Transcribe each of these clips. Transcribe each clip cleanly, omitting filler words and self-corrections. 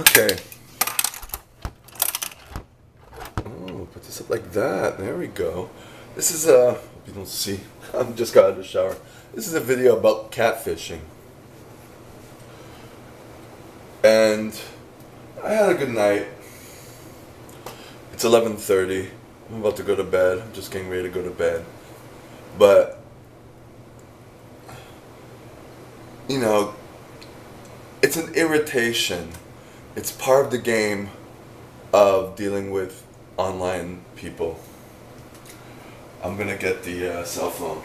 Okay. Oh, put this up like that. There we go. This is you don't see. I just got out of the shower. This is a video about catfishing. And I had a good night. It's 11:30. I'm about to go to bed. I'm just getting ready to go to bed. But, you know, it's an irritation. It's part of the game of dealing with online people. I'm gonna get the cell phone.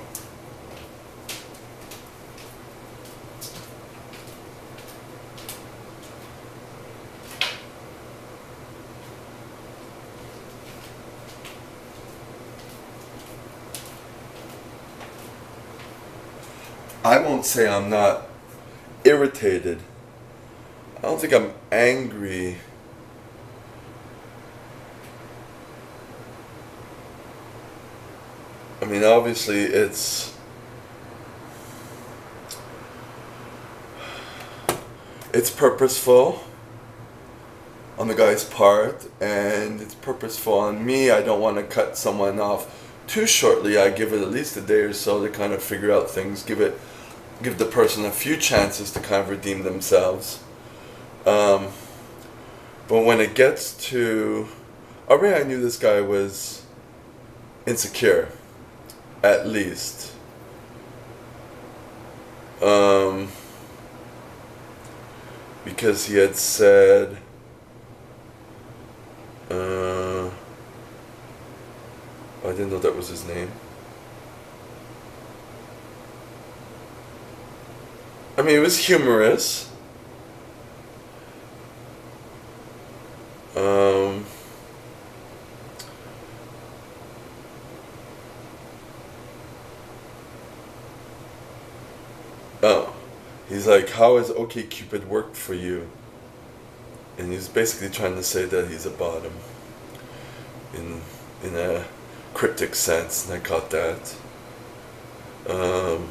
I won't say I'm not irritated. I don't think I'm angry. I mean, obviously it's purposeful on the guy's part, and it's purposeful on me. I don't want to cut someone off too shortly. I give it at least a day or so to kind of figure out things, give the person a few chances to kind of redeem themselves. But when it gets to, already I knew this guy was insecure, at least. Because he had said, I didn't know that was his name. I mean, it was humorous. Oh, he's like, how has OkCupid worked for you? And he's basically trying to say that he's a bottom in a cryptic sense, and I got that. And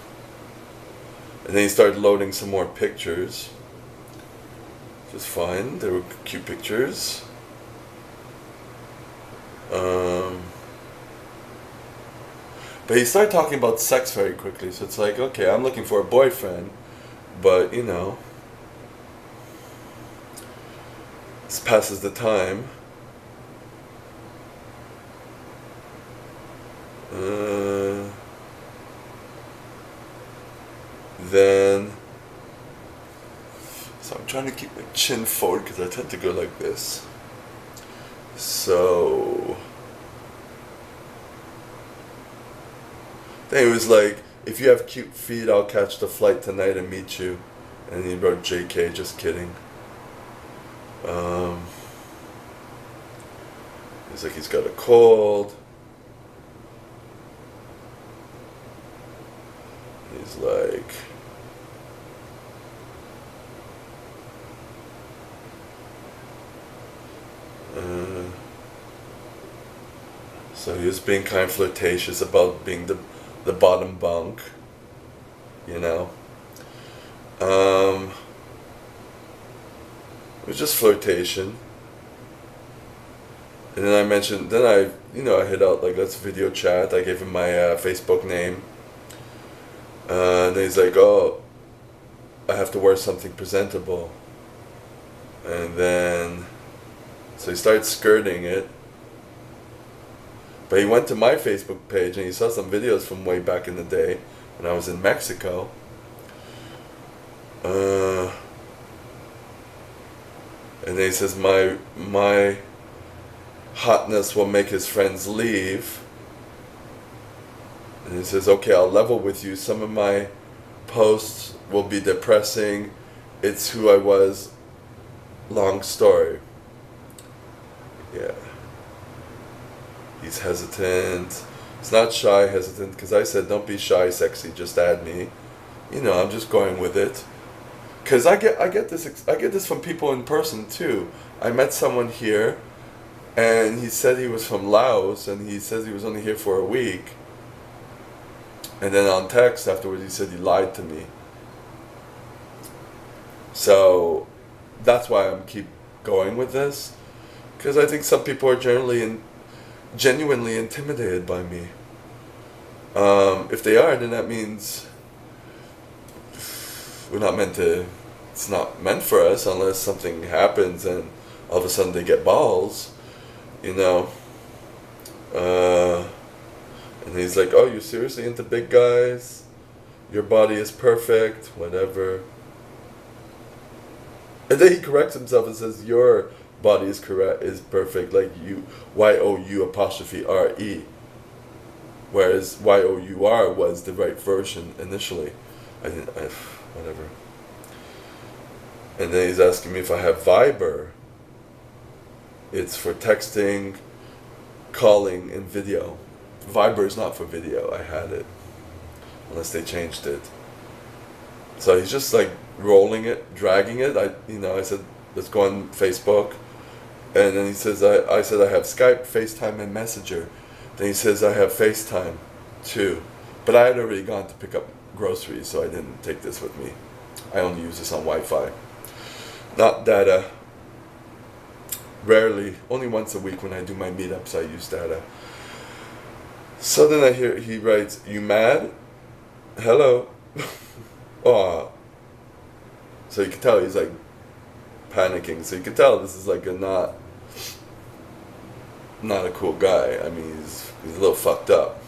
then he started loading some more pictures. Just fine. They were cute pictures. But he started talking about sex very quickly, so it's like, okay, I'm looking for a boyfriend, but, you know, this passes the time. Then, so I'm trying to keep my chin forward because I tend to go like this. So, then he was like, if you have cute feet, I'll catch the flight tonight and meet you. And he wrote JK, just kidding. He's like, he's got a cold. He's like, so he was being kind of flirtatious about being the bottom bunk, you know. It was just flirtation. And then I mentioned, I hit out like, let's video chat. I gave him my Facebook name. And then he's like, oh, I have to wear something presentable. And then, so he started skirting it. But he went to my Facebook page and he saw some videos from way back in the day when I was in Mexico. And then he says, my hotness will make his friends leave. And he says, okay, I'll level with you. Some of my posts will be depressing. It's who I was. Long story. Yeah. He's hesitant. He's not shy, hesitant, because I said, don't be shy, sexy, just add me. You know, I'm just going with it. Because I get this from people in person too. I met someone here, and he said he was from Laos, and he says he was only here for a week. And then on text afterwards, he said he lied to me. So that's why I'm keep going with this, because I think some people are genuinely intimidated by me. If they are, then that means we're not meant to. It's not meant for us unless something happens and all of a sudden they get balls, you know. And he's like, "Oh, you're seriously into big guys? Your body is perfect, whatever." And then he corrects himself and says, "Your body is perfect, like YOURE. Whereas YOUR was the right version initially. Whatever. And then he's asking me if I have Viber. It's for texting, calling, and video. Viber is not for video. I had it, unless they changed it. So he's just like rolling it, dragging it. I said, let's go on Facebook. And then he says, I said I have Skype, FaceTime, and Messenger. Then he says I have FaceTime too. But I had already gone to pick up groceries, so I didn't take this with me. I only use this on Wi-Fi. Not data. Rarely, only once a week when I do my meetups, I use data. So then I hear, he writes, "You mad? Hello." Oh. So you can tell he's like panicking. So you can tell this is like not a cool guy. I mean, he's a little fucked up.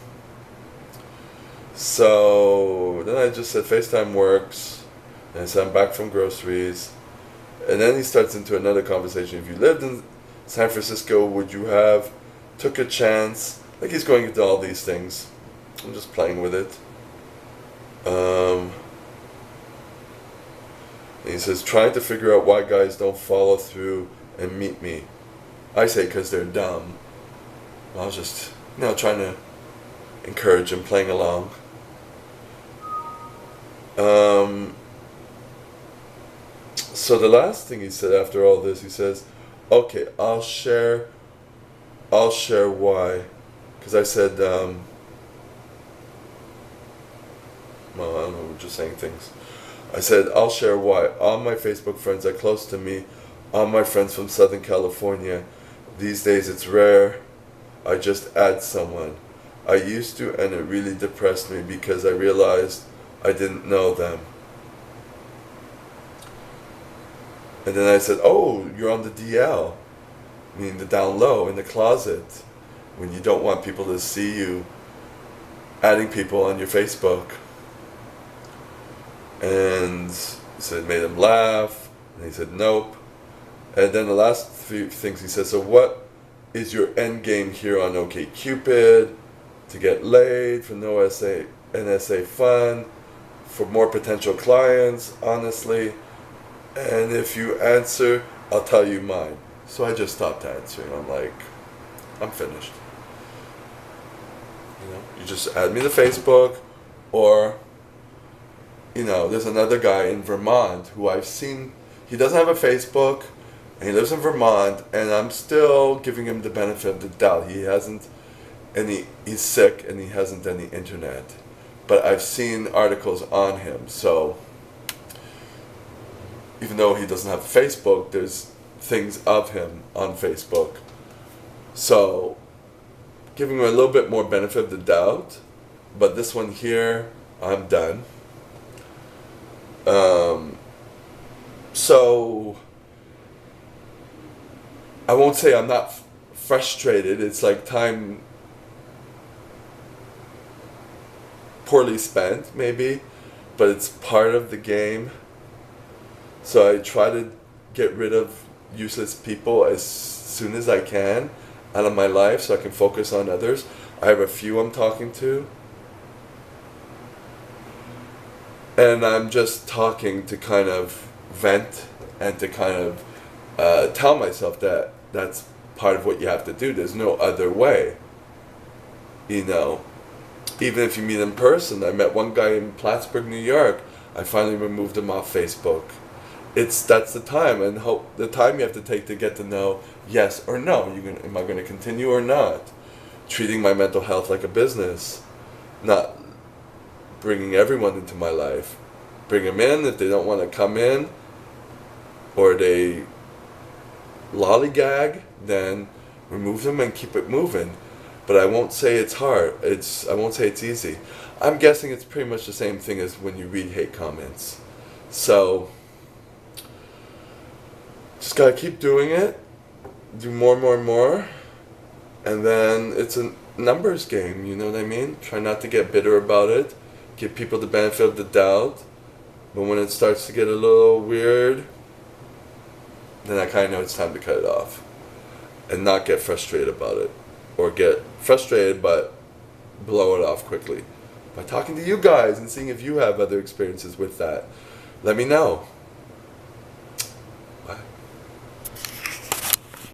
So then I just said FaceTime works, and I said I'm back from groceries, and then he starts into another conversation. If you lived in San Francisco, would you have took a chance? Like he's going into all these things. I'm just playing with it. And he says, trying to figure out why guys don't follow through and meet me. I say because they're dumb. I was just, trying to encourage him, playing along. So the last thing he said after all this, he says, "Okay, I'll share why," because I said, well, I don't know, we're just saying things. I said, "I'll share why. All my Facebook friends are close to me. All my friends from Southern California. These days it's rare. I just add someone. I used to, and it really depressed me because I realized I didn't know them." And then I said, "Oh, you're on the DL, meaning the down low, in the closet, when you don't want people to see you adding people on your Facebook." And he said, made him laugh, and he said, "Nope." And then the last few things he said, "So what is your end game here on OkCupid? To get laid, for no NSA fun, for more potential clients, honestly. And if you answer, I'll tell you mine." So I just stopped answering. I'm like, I'm finished. You just add me to Facebook, or, there's another guy in Vermont who I've seen. He doesn't have a Facebook, and he lives in Vermont, and I'm still giving him the benefit of the doubt. He hasn't he's sick, and he hasn't any internet. But I've seen articles on him, so even though he doesn't have Facebook, there's things of him on Facebook. So, giving him a little bit more benefit of the doubt, but this one here, I'm done. So, I won't say I'm not frustrated. It's like time poorly spent, maybe, but it's part of the game. So I try to get rid of useless people as soon as I can out of my life so I can focus on others. I have a few I'm talking to, and I'm just talking to kind of vent and to kind of tell myself that that's part of what you have to do. There's no other way. Even if you meet in person. I met one guy in Plattsburgh, New York. I finally removed him off Facebook. That's the time, and the time you have to take to get to know yes or no. Am I going to continue or not? Treating my mental health like a business, not bringing everyone into my life. Bring them in if they don't want to come in, or they lollygag, then remove them and keep it moving. But I won't say it's hard. I won't say it's easy. I'm guessing it's pretty much the same thing as when you read hate comments. So just gotta keep doing it, do more and more and more, and then it's a numbers game, you know what I mean? Try not to get bitter about it, give people the benefit of the doubt, but when it starts to get a little weird, then I kind of know it's time to cut it off, and not get frustrated about it, or get frustrated but blow it off quickly by talking to you guys and seeing if you have other experiences with that. Let me know.